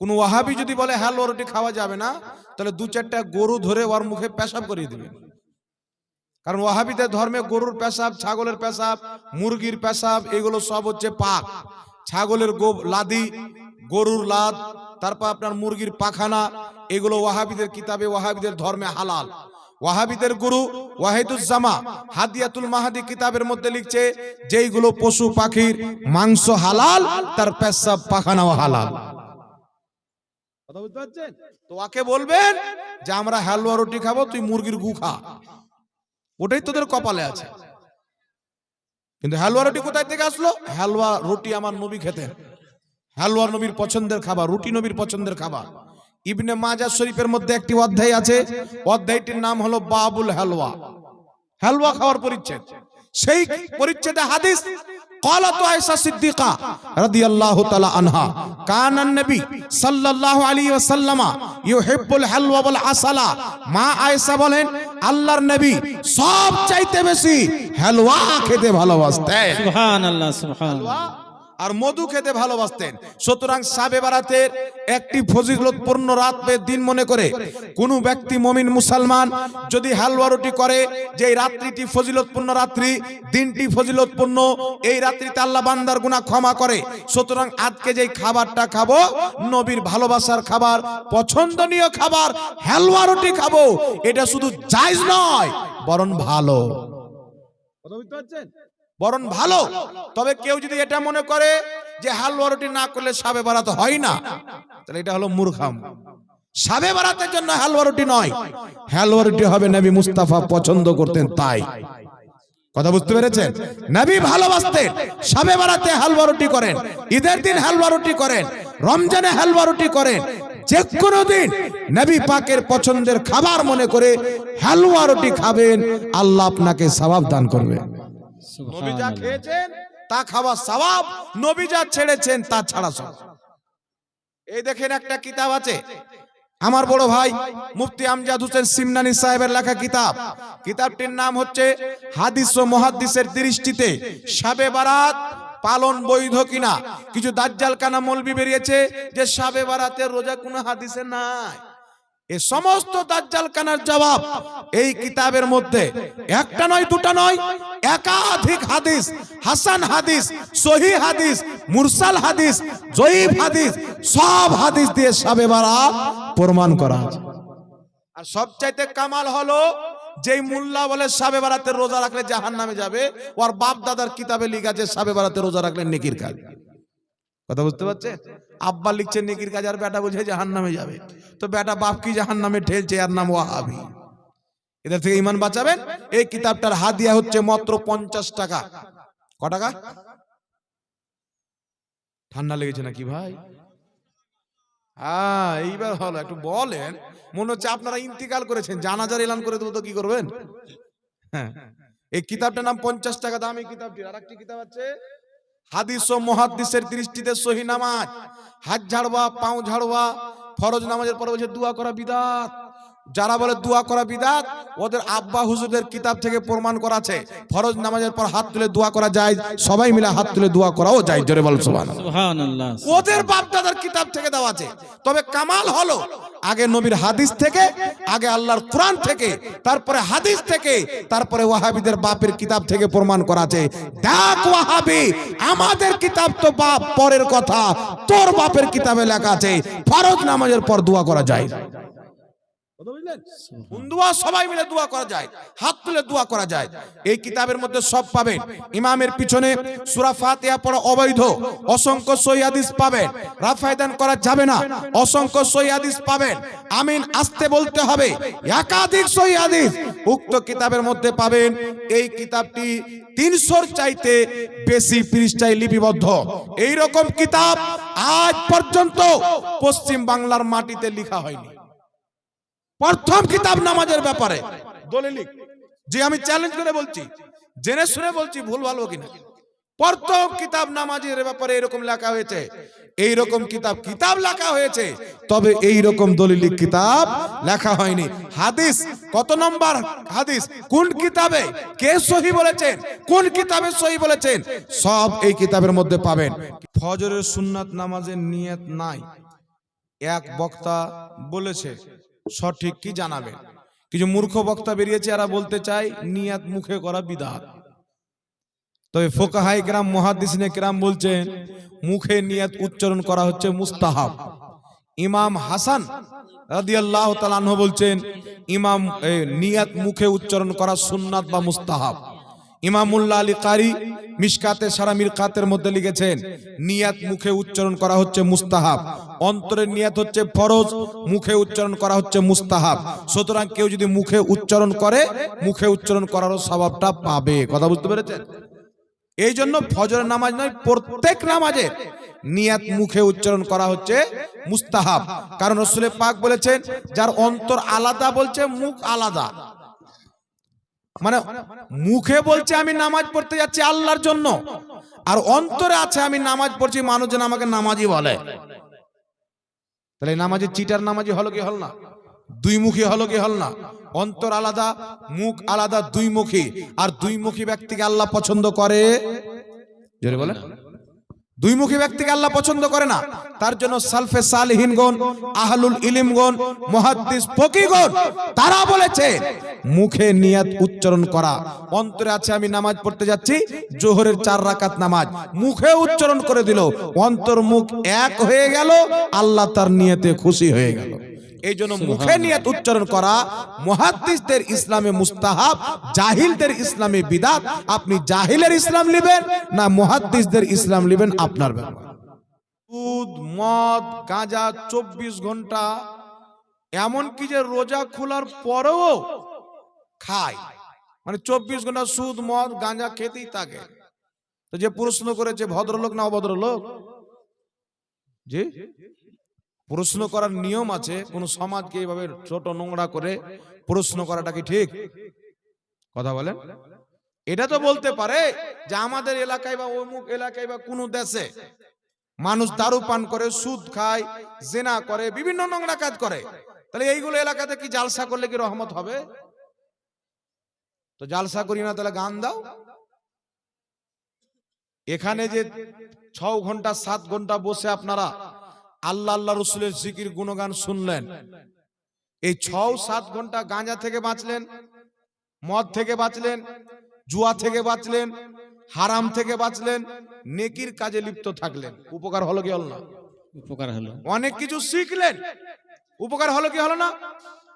কোন ওয়াহাবি যদি বলে হালুয়া রুটি খাওয়া যাবে না, তাহলে দু চারটা গরু ধরে ওর মুখে পেশাব করিয়ে দিবেন। কারণ ওয়াহাবিদের ধর্মে গরুর পেশাব, ছাগলের পেশাব, মুরগির পেশাব এগুলো সব হচ্ছে পাক। ছাগলের লাদি, গরুর লাদ, তারপর আপনার মুরগির পাখানা, এগুলো ওয়াহাবিদের কিতাবে, ওয়াহাবিদের ধর্মে হালাল। ওয়াহাবিদের গুরু ওয়াহিদুজ্জামা হাদিয়াতুল মাহাদি কিতাবের মধ্যে লিখছে, যেইগুলো পশু পাখির মাংস হালাল, তার পেশাব পাখানাও হালাল। কথা বুঝতে পারছেন? তো ওকে বলবেন যে আমরা হালুয়া রুটি খাবো, তুই মুরগির গু খা, ওটাই তোদের কপালে আছে। কিন্তু হালুয়া রুটি কোথায় থেকে আসলো? হালুয়া রুটি আমার নবী খেতেন। হালুয়া নবীর পছন্দের খাবার, রুটি নবীর পছন্দের খাবার। ইবনে মাজাহ শরীফের মধ্যে একটি অধ্যায় আছে, অধ্যায়টির নাম হলো বাবুল হালুয়া, হালুয়া খাওয়ার পরিচ্ছেদ। সেই পরিচ্ছেদে হাদিস قالت عائشة صديقة رضي الله تعالى عنها كان النبي صلى الله عليه وسلم يحب الحلوى والعسل। মা আয়েশা বলেন, আল্লাহর নবী সব চাইতে বেশি হালুয়া খেতে ভালোবাসতেন। সুবহানাল্লাহ, সুবহানাল্লাহ। আর মধু খেতে ভালোবাসতেন। সুতরাং শাবে বারাতের একটি ফজিলতপূর্ণ রাত বা দিন মনে করে কোন ব্যক্তি মুমিন মুসলমান যদি হালুয়া রুটি করে, যে এই রাত্রিটি ফজিলতপূর্ণ রাত্রি, দিনটি ফজিলতপূর্ণ, এই রাত্রিতে আল্লাহ বান্দার গুনাহ ক্ষমা করে। সুতরাং আজকে যেই খাবারটা খাবো, নবীর ভালোবাসার খাবার, পছন্দনীয় খাবার হালুয়া রুটি খাবো, এটা শুধু জায়েজ নয়, বরং ভালো। কথা বুঝতে পারছেন? বরং ভালো। তবে কেউ যদি এটা মনে করে যে হালুয়া রুটি না করলে শাবে বারাত হয় না, তাহলে এটা হলো মূর্খাম। শাবে বারাতের জন্য হালুয়া রুটি নয়, হালুয়া রুটি হবে নবী মুস্তাফা পছন্দ করতেন তাই। কথা বুঝতে পেরেছেন? নবী ভালোবাসতেন, শাবে বারাতে হালুয়া রুটি করেন, ঈদের দিন হালুয়া রুটি করেন, রমজানে হালুয়া রুটি করেন, যে কোনো দিন নবী পাকের পছন্দের খাবার মনে করে হালুয়া রুটি খাবেন, আল্লাহ আপনাকে সওয়াব দান করবে। নবী যা খেয়েছেন তা খাওয়া সওয়াব, নবী যা ছেড়েছেন তা ছাড়া সওয়াব। এই দেখেন একটা কিতাব আছে, আমার বড় ভাই মুফতি আমজাদ হোসেন সিমনানি সাহেবের লেখা কিতাব। কিতাবটির নাম হচ্ছে হাদিস ও মুহাদ্দিসের দৃষ্টিতে শাবে বারাত পালন বৈধ কিনা। কিছু দাজ্জাল কানা মৌলবি বেরিয়েছে যে শাবে বারাতের রোজা কোনো হাদিসে নাই। এই সমস্ত দাজ্জাল কানার জবাব এই কিতাবের মধ্যে একটা নয়, দুটা নয়, একাধিক হাদিস, হাসান হাদিস, সহিহ হাদিস, মুরসাল হাদিস, জয়ীফ হাদিস, সব হাদিস দিয়ে শাবে বারাত প্রমাণ করা আছে। আর সবচাইতে কামাল হলো, যেই মুল্লা বলে শাবে বারাতের রোজা রাখলে জাহান্নামে যাবে, ওর বাপ দাদার কিতাবে লেখা আছে শাবে বারাতের রোজা রাখলে নেকির কাজ। কথা বুঝতে পারছেন? আব্বা লিখছে নেকির কাজ, আর বেটা বলছে জাহান্নামে যাবে। তো বেটা বাপ কি জাহান্নামে ঠেলছে, আর নাম ওয়াহাবি। এদের থেকে ঈমান বাঁচাবেন। এই কিতাবটার হাদিয়া হচ্ছে মাত্র 50 টাকা। ক টাকা? ঠান্ডা লেগেছে নাকি ভাই? হ্যাঁ, এইবার হলো। একটু বলেন, মনে হচ্ছে আপনারা ইন্তিকাল করেছেন, জানাজার এলান করে দেবো তো কি করবেন? হ্যাঁ, এই কিতাবটার নাম 50 টাকা দাম। এই কিতাবটির আর একটি কিতাব আছে, হাদিস ও মুহাদ্দিসের দৃষ্টিতে সহি নামাজ। হাত ঝাড়বা, পাও ঝাড়বা, ফরজ নামাজের পরে বলছে দোয়া করা বিদআত। যারা বলে দোয়া করা বিদআত, ওদের আব্বা হুজুরদের কিতাব থেকে প্রমাণ করা আছে ফরজ নামাজের পর হাত তুলে দোয়া করা যায়, সবাই মিলে হাত তুলে দোয়া করাও যায়। জোরে বল সুবহানাল্লাহ। ওদের বাপ দাদার কিতাব থেকে দেওয়া আছে। তবে কামাল হলো, আগে নবীর হাদিস থেকে, আগে আল্লাহর কোরআন থেকে, তারপরে হাদিস থেকে, তারপরে ওয়াহাবিদের বাপের কিতাব থেকে প্রমাণ করা আছে। দেখ ওয়াহাবি, আমাদের কিতাব তো বাপ পরের কথা, তোর বাপের কিতাবে লেখা আছে ফরজ নামাজের পর দোয়া করা যায়। সবাই মিলে দোয়া করা যায়, হাত তুলে দোয়া করা যায়। এই কিতাবের মধ্যে সব পাবেন। ইমামের পিছনে সূরা ফাতিহা পড়া অবৈধ, অসংখ্য সহিহ হাদিস পাবেন। রাফায়দান করা যাবে না, অসংখ্য সহিহ হাদিস পাবেন। আমিন আসতে বলতে হবে, একাধিক সহিহ হাদিস উক্ত কিতাবের মধ্যে পাবেন। এই কিতাবটি 300-র চাইতে বেশি পৃষ্ঠায় লিপিবদ্ধ। এই রকম কিতাব আজ পর্যন্ত পশ্চিম বাংলার মাটিতে লেখা হয়নি। প্রথম কিতাব নামাজের ব্যাপারে দলিল, যে আমি চ্যালেঞ্জ করে বলছি, জেনে শুনে বলছি, ভুল ভালো কিনা, প্রথম কিতাব নামাজের ব্যাপারে এরকম লেখা হয়েছে। এইরকম কিতাব লেখা হয়েছে, তবে এইরকম দলিল কিতাব লেখা হয়নি। হাদিস কত নম্বর হাদিস, কোন কিতাবে কে সহি বলেছেন, কোন কিতাবে সহি বলেছেন, সব এই কিতাবের মধ্যে পাবেন। ফজরের সুন্নাত নামাজের নিয়ত নাই, এক বক্তা বলেছে সঠিক কি জানাবেন? কিছু মূর্খ বক্তা বেরিয়েছে, এরা বলতে চায় নিয়াত মুখে করা বিদআত। তবে ফোকাহায়ে কেরাম মুহাদ্দিসিনে কেরাম বলছেন মুখে নিয়াত উচ্চারণ করা হচ্ছে মুস্তাহাব। ইমাম হাসান রাদিয়াল্লাহু তাআলা আনহু বলছেন নিয়াত মুখে উচ্চারণ করা সুন্নাত বা মুস্তাহাব। ইমামুল্লাহ আলী কারি মিশকাতে সারা মিরকাতের মধ্যে লিখেছেন নিয়াত মুখে উচ্চারণ করা হচ্ছে মুস্তাহাব, অন্তরের নিয়াত হচ্ছে ফরজ, মুখে উচ্চারণ করা হচ্ছে মুস্তাহাব। সুতরাং কেউ যদি মুখে উচ্চারণ করে, মুখে উচ্চারণ করারও সওয়াবটা পাবে। কথা বুঝতে পেরেছেন? এই জন্য ফজরের নামাজ নয়, প্রত্যেক নামাজে নিয়াত মুখে উচ্চারণ করা হচ্ছে মুস্তাহাব। কারণ রাসূল পাক বলেছেন যার অন্তর আলাদা, বলছে মুখ আলাদা। মানে মুখে বলছে আমি নামাজ পড়তে যাচ্ছি আল্লাহর জন্য, আর অন্তরে আছে আমি নামাজ পড়ছি মানুষ যেন আমাকে নামাজি বলে। তাহলে নামাজি চিটার নামাজি হলো কি হল না? দুই মুখী হলো কি হল না? অন্তর আলাদা, মুখ আলাদা, দুই মুখী। আর দুই মুখী ব্যক্তিকে আল্লাহ পছন্দ করে, জোরে বলেন, দুই মুখী ব্যক্তিকে আল্লাহ পছন্দ করে না। তার জন্য সালফে সালিহিনগণ, আহলুল ইলমগণ, মুহাদ্দিস ফকিহগণ তারা বলেছে মুখে নিয়াত উচ্চারণ করা। অন্তরে আছে আমি নামাজ পড়তে যাচ্ছি, জোহরের 4 রাকাত নামাজ, মুখে উচ্চারণ করে দিল, অন্তর মুখ এক হয়ে গেল, আল্লাহ তার নিয়তে খুশি হয়ে গেল। এই জন্য মুখে নিয়াত উচ্চারণ করা মুহাদ্দিসদের ইসলামে মুস্তাহাব, জাহিলদের ইসলামে বিদআত। আপনি জাহিলের ইসলাম নেবেন না মুহাদ্দিসদের ইসলাম নেবেন আপনার ব্যাপার। দুধ, মদ, গাঁজা 24 ঘন্টা, এমন কি যে রোজা খোলার পরেও খায়। মানে 24 ঘন্টা সুদ, মদ, গাঁজা খেতেই থাকে। তো যে প্রশ্ন করেছে ভদ্রলোক না অভদ্রলোক? জি, প্রশ্ন করার নিয়ম আছে। কোন সমাজকে এইভাবে ছোট নোংরা করে প্রশ্ন করাটা কি ঠিক? কথা বলেন। এটা তো বলতে পারে যে আমাদের এলাকায় বা অমুক এলাকায় বা কোন দেশে মানুষ দারু পান করে, সুদ খায়, জিনা করে, বিভিন্ন নোংরা কাজ করে। তাহলে এইগুলো এলাকাতে কি জালসা করলে কি রহমত হবে? তো জালসা করি না, তাহলে গান দাও। এখানে যে 6 ঘন্টা 7 ঘন্টা বসে আপনারা আল্লাহ আল্লাহ রসুলের জিকির গুণগান শুনলেন, এই 6-7 ঘন্টা গাঁজা থেকে বাঁচলেন, মদ থেকে বাঁচলেন, জুয়া থেকে বাঁচলেন, হারাম থেকে বাঁচলেন, নেকির কাজে লিপ্ত থাকলেন। উপকার হলো কি হলো না? উপকার হলো। অনেক কিছু শিখলেন, উপকার হলো কি হলো না?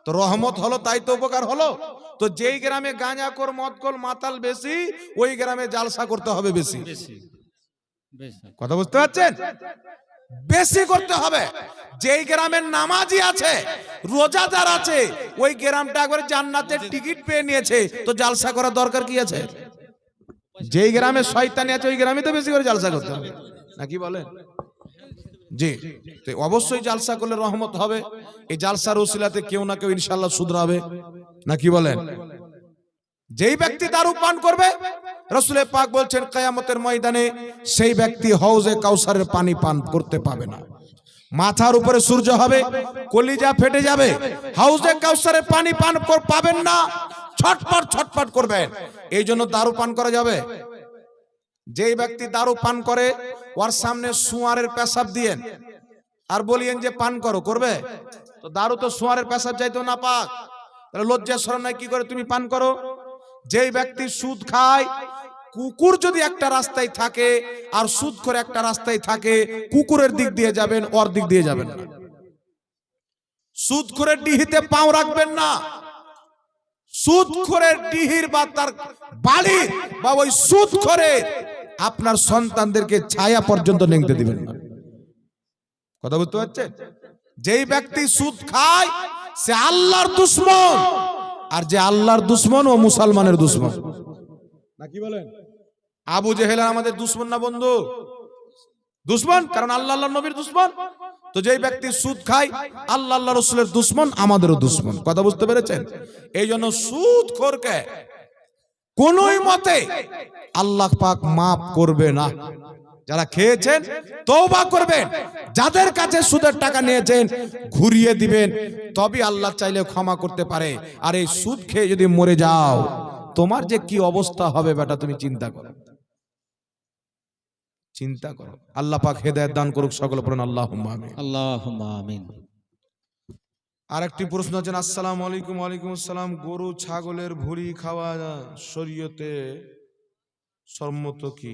তো রহমত হলো, তাই তো উপকার হলো। তো যেই গ্রামে গাঁজাখোর, মদখোর, মাতাল বেশি, ওই গ্রামে জালসা করতে হবে বেশি। কথা বুঝতে পারছেন? বেশি করতে হবে। যেই গ্রামের নামাজি আছে, রোজাদার আছে, ওই গ্রামটা একবারে জান্নাতের টিকিট পেয়ে নিয়েছে, তো জালসা করার দরকার কি আছে? যেই গ্রামে শয়তানি আছে, ওই গ্রামে তো বেশি করে জালসা করতে হবে, নাকি বলেন? জি, তো অবশ্যই জালসা করলে রহমত হবে। এই জালসার ওসিলাতে কেউ না কেউ ইনশাআল্লাহ শুধরাবে, নাকি বলেন? যেই ব্যক্তি দারু পান করবে, রাসূল পাক বলছেন কিয়ামতের ময়দানে সেই ব্যক্তি হাউজে কাউসারের পানি পান করতে পাবে না। মাথার উপরে সূর্য হবে, কলিজা ফেটে যাবে, হাউজে কাউসারের পানি পান পাবেন না, ছটফট ছটফট করবেন। এই জন্য দারু পান করা যাবে? যেই ব্যক্তি দারু পান করে, ওর সামনে সুয়ারের পেশাব দিয়েন আর বলিয়েন যে পান করো, করবে? তো দারু তো সুয়ারের পেশাব চাইতো না পাক, তাহলে লজ্জা শরম নাই, কি করে তুমি পান করো? যেই ব্যক্তি সুদ খায়, কুকুর যদি একটা রাস্তায় থাকে আর সুদ করে একটা রাস্তায় থাকে, কুকুরের দিক দিয়ে যাবেন, ওর দিক দিয়ে যাবেন না। সুদ করে ডিহিতে পাও রাখবেন না। সুদ করে ডিহির বা তার বাড়ির বা ওই সুদ করে আপনার সন্তানদেরকে ছায়া পর্যন্ত নেংতে দিবেন না। কথা বুঝতে পারছেন? যেই ব্যক্তি সুদ খায় সে আল্লাহর দুশমন, আর যে আল্লাহর দুশমন ও মুসলমানের দুশমন, নাকি বলেন? আবু জেহেল আমাদের দুশমন না বন্ধু? দুশমন, কারণ আল্লাহ আল্লাহর নবীর দুশমন। তো যেই ব্যক্তি সুদ খায়, আল্লাহ আল্লাহ রাসূলের দুশমন, আমাদেরও দুশমন। কথা বুঝতে পেরেছেন? এই জন্য সুদখোরকে কোনই মতে আল্লাহ পাক মাফ করবে না। যারা খেয়েছেন তওবা করবেন, যাদের কাছে সুদের টাকা নিয়েছেন ঘুরিয়ে দিবেন, তবে আল্লাহ চাইলে ক্ষমা করতে পারে। আর এই সুদ খেয়ে যদি মরে যাও, তোমার যে কি অবস্থা হবে বেটা, তুমি চিন্তা করো। চিন্তা করো। আল্লাহ পাক হেদায়েত দান করুক, সকলে পড়ুন আল্লাহুম্মা আমিন। আল্লাহুম্মা আমিন। আরেকটি প্রশ্ন আছেন, আসসালামু আলাইকুম। ওয়ালাইকুম আসসালাম। গরু ছাগলের ভুঁড়ি খাওয়া শরীয়তে সম্মত কি?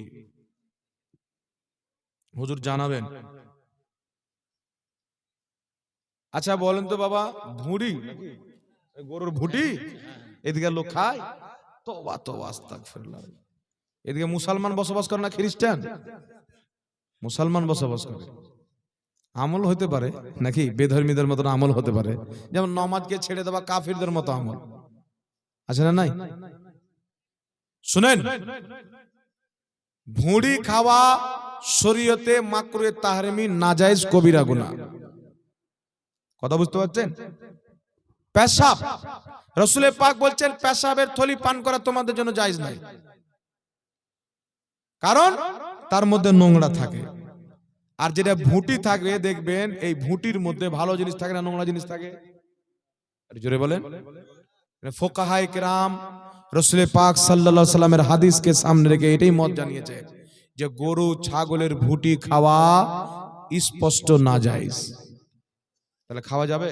হুজুর জানাবেন। আচ্ছা বলেন তো বাবা, ভুঁড়ি নাকি গরুর ভুঁটি এদিকে লোক খায়? তওবা তওবা আস্তাগফিরুল্লাহ। এদিকে মুসলমান বসবাস করে না খ্রিস্টান? মুসলমান বসবাস করে। আমল হতে পারে নাকি বেধর্মীদের মতন আমল হতে পারে, যেমন নামাজকে ছেড়ে দেওয়া কাফিরদের মতো আমল আছে না নাই? শুনেন, ভুঁড়ি খাওয়া শরীয়তে মাকরুহে তাহরিমি, নাজায়েজ, কবিরা গুনাহ। কথা বুঝতে পারছেন? পেশাব, রাসূল পাক বলছেন পেশাবের থলি পান করা তোমাদের জন্য জায়েজ নাই, কারণ তার মধ্যে নোংরা থাকে। আর যেটা ভুঁটি থাকবে দেখবেন এই ভুঁটির মধ্যে ভালো জিনিস থাকে না নোংরা জিনিস থাকে? জোরে বলেন। ফুকাহায়ে কেরাম রাসূল পাক সাল্লাল্লাহু আলাইহি সাল্লামের হাদিসকে সামনে রেখে এটাই মত জানিয়েছে যে গরু ছাগলের ভুঁটি খাওয়া স্পষ্ট নাজায়েজ। তাহলে খাওয়া যাবে?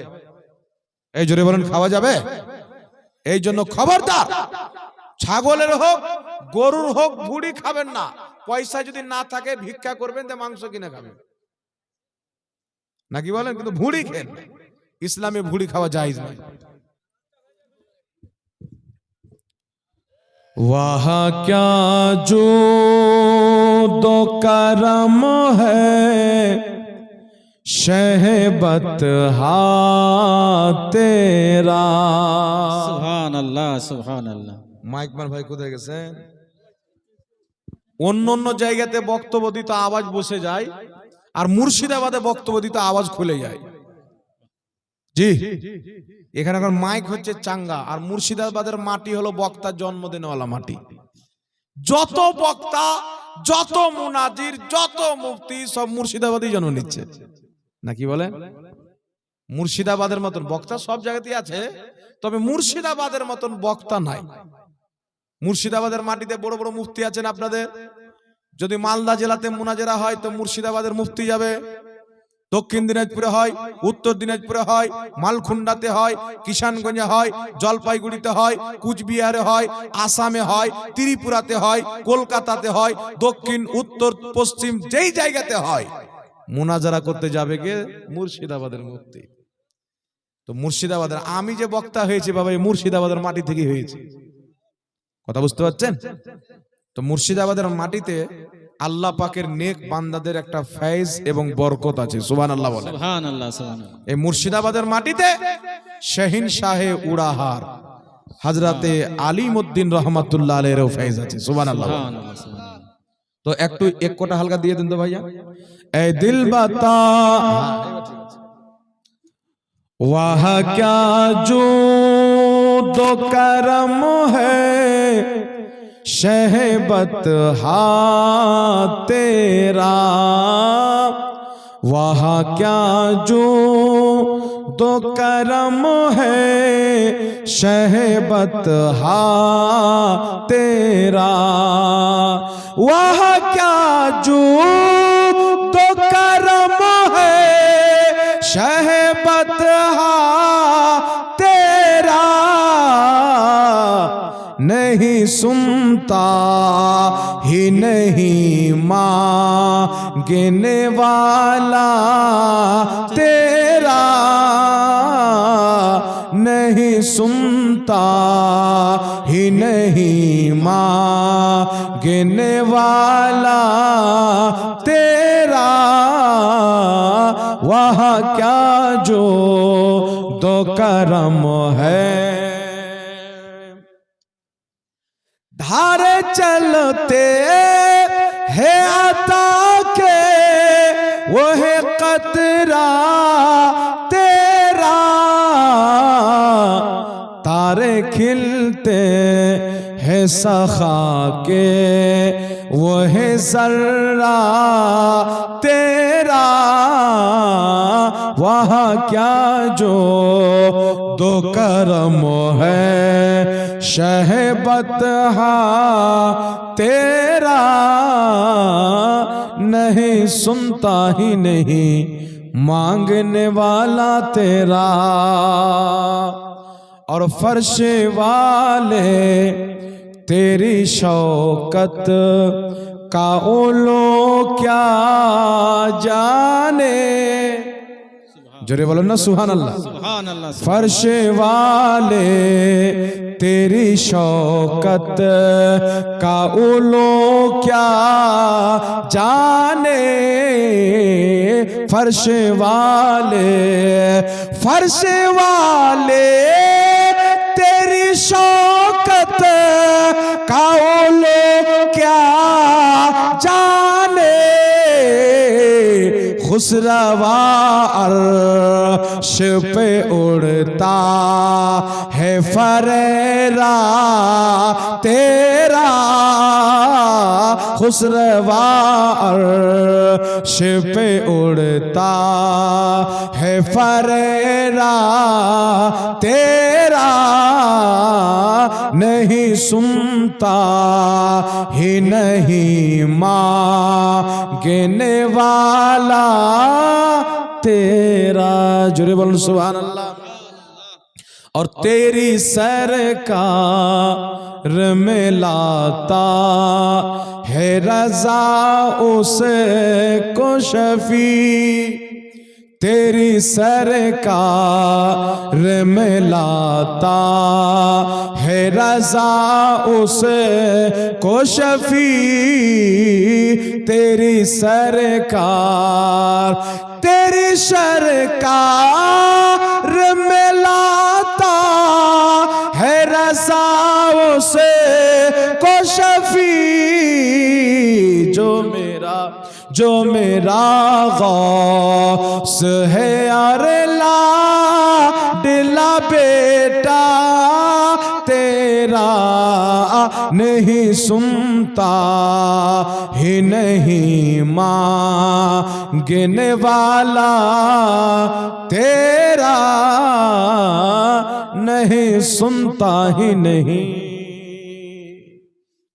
এই জোরে বলেন, খাওয়া যাবে? এই জন্য খবরদার, ছাগলের হোক গরুর হোক ভুঁড়ি খাবেন না। পয়সা যদি না থাকে ভিক্ষা করবেন, তে মাংস কিনে খাবেন নাকি বলেন, কিন্তু ভুঁড়ি খেন। ইসলামে ভুঁড়ি খাওয়া জায়েজ নয়। वहा क्या जो दो करम है शहबत हा तेरा। সুবহানাল্লাহ, সুবহানাল্লাহ। মাইকমান ভাই কোথায় গেছেন? অন্য অন্য জায়গাতে বক্তব্য দিতে আওয়াজ বসে যায়, আর মুর্শিদাবাদে বক্তব্য দিতে আওয়াজ খুলে যায়। জি, এখানে এখন মাইক হচ্ছে চাঙ্গা, আর মুর্শিদাবাদের মাটি হলো বক্তার জন্মদিনওয়ালা মাটি। যত বক্তা, যত মুনাজির, যত মুফতি সব মুর্শিদাবাদই জন্ম নিচ্ছে নাকি বলেন? মুর্শিদাবাদের মতন বক্তা সব জায়গাতেই আছে, তবে মুর্শিদাবাদের মতন বক্তা নাই। মুর্শিদাবাদের মাটিতে বড় বড় মুফতি আছেন আপনাদের। যদি মালদা জেলাতে মুনাজেরা হয় তো মুর্শিদাবাদের মুফতি যাবে, দক্ষিণ দিনাজপুরে হয়, উত্তর দিনাজপুরে হয়, মালখুন্ডাতে হয়, কিষানগঞ্জে হয়, জলপাইগুড়িতে হয়, কুচবিহারে হয়, আসামে হয়, ত্রিপুরাতে হয়, কলকাতাতে হয়, দক্ষিণ উত্তর পশ্চিম যেই জায়গাতে হয়, মুনাজারা করতে যাবে কে? মুর্শিদাবাদের মুফতি। তো মুর্শিদাবাদের আমি যে বক্তা হয়েছে বাবা, এই মুর্শিদাবাদের মাটি থেকে হয়েছে। কথা বুঝতে পারছেন? তো মুর্শিদাবাদের মাটিতে আল্লাহ পাকের নেক বান্দাদের একটা ফয়েজ এবং বরকত আছে। সুবহানাল্লাহ বলেন। সুবহানাল্লাহ, সুবহানাল্লাহ। এই মুর্শিদাবাদের মাটিতে শাহিন শাহে উড়াহার হযরতে আলিমউদ্দিন রহমাতুল্লাহ আলাইহির ফয়েজ আছে। সুবহানাল্লাহ। সুবহানাল্লাহ, সুবহানাল্লাহ। তো একটু এক কোটা হালকা দিয়ে দেন তো ভাইয়া। এ দিল বাতা वह क्या जो दो करम है शहबत हा तेरा। वह क्या जो दो करम है शहबत हा तेरा। वह क्या जो दो करम है शहबत हा तेरा। नहीं सुनता ही नहीं मांगने वाला तेरा। नहीं सुनता ही नहीं मांगने वाला तेरा। वह क्या जो दो करम है। धारे चलते है अता के वो है कतरा तेरा। तारे खिलते है सखा के वो है जर्रा तेरा। वहाँ क्या जो दो करम है शहबतहा तेरा नहीं सुनता ही नहीं मांगने वाला तेरा। और फर्श वाले तेरी शौकत का ओलो क्या जाने। जोरे बोलो ना सुभान अल्लाह। सुभान अल्लाह। फर्श वाले तेरी शौकत का ओलो क्या जाने। फर्श वाले तेरी शौकत का ओलो क्या जाने। खुसरवा अर्श पे उड़ता है फरेरा तेरा। खुसरवा अर्श पे उड़ता है फरेरा तेरा नहीं सुनता ही नहीं मांगने वाला तेरा। जोरे बोलो सुभान अल्लाह। और तेरी सरकार में लाता है रजा उसे को शफी। तेरी सरकार में लाता है रजा उसे को शफी। तेरी सरकार में लाता है रजा उसे को शफी। जो मेरा गौस है अरे लाडला बेटा तेरा नहीं सुनता ही नहीं मांगने वाला तेरा नहीं सुनता ही नहीं।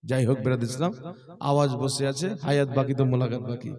যাই হোক বিরাদ ইসলাম, আওয়াজ বসে আছে, হায়াত বাকি তো মোলাকাত বাকি।